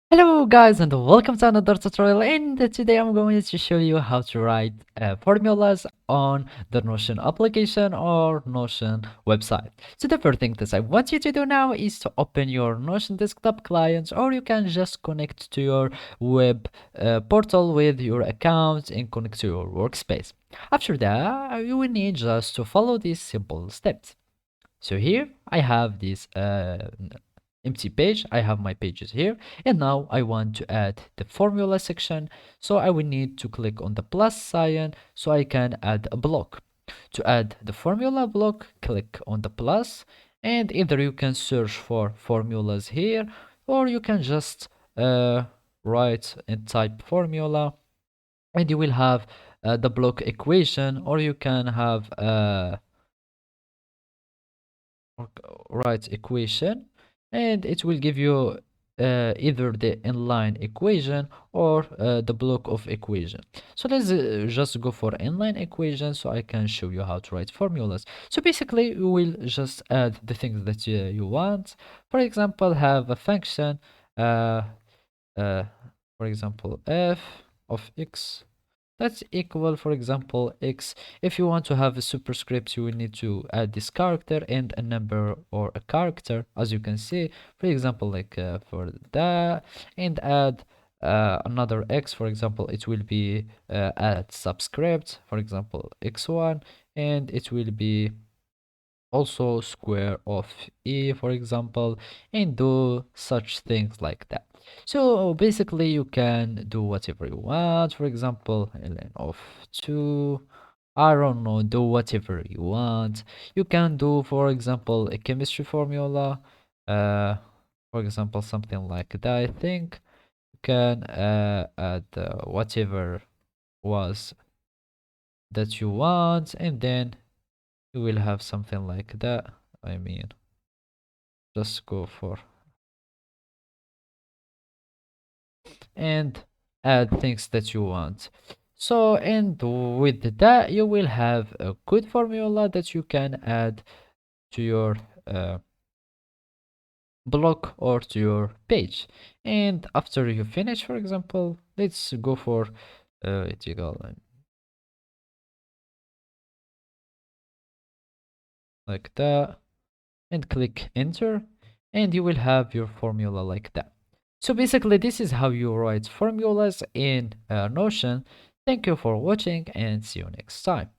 Hello guys and welcome to another tutorial, and today I'm going to show you how to write formulas on the Notion application or Notion website. So the first thing that I want you to do now is to open your Notion desktop client, or you can just connect to your web portal with your account and connect to your workspace. After that, you will need just to follow these simple steps. So here I have this empty page. I have my pages here, and now I want to add the formula section. So I will need to click on the plus sign so I can add a block. To add the formula block, click on the plus, and either you can search for formulas here, or you can just write and type formula, and you will have the block equation, or you can have right equation, and it will give you either the inline equation or the block of equation. So let's just go for inline equation so I can show you how to write formulas. So basically you will just add the things that you want. For example, have a function uh, uh, for example f of x that's equal, for example, x. If you want to have a superscript, you will need to add this character and a number or a character, as you can see. For example, like for that, and add another x. For example, it will be add subscript, for example, x1, and it will be also square of e, for example, and do such things like that. So basically you can do whatever you want. For example, ln of 2, I don't know, do whatever you want. You can do, for example, a chemistry formula, uh for example, something like that. I think you can add whatever was that you want, and then you will have something like that. I mean, just go for and add things that you want. So, and with that, you will have a good formula that you can add to your block or to your page. And after you finish, for example, let's go for it equal like that, and click enter, and you will have your formula like that. So basically this is how you write formulas in Notion. Thank you for watching, and see you next time.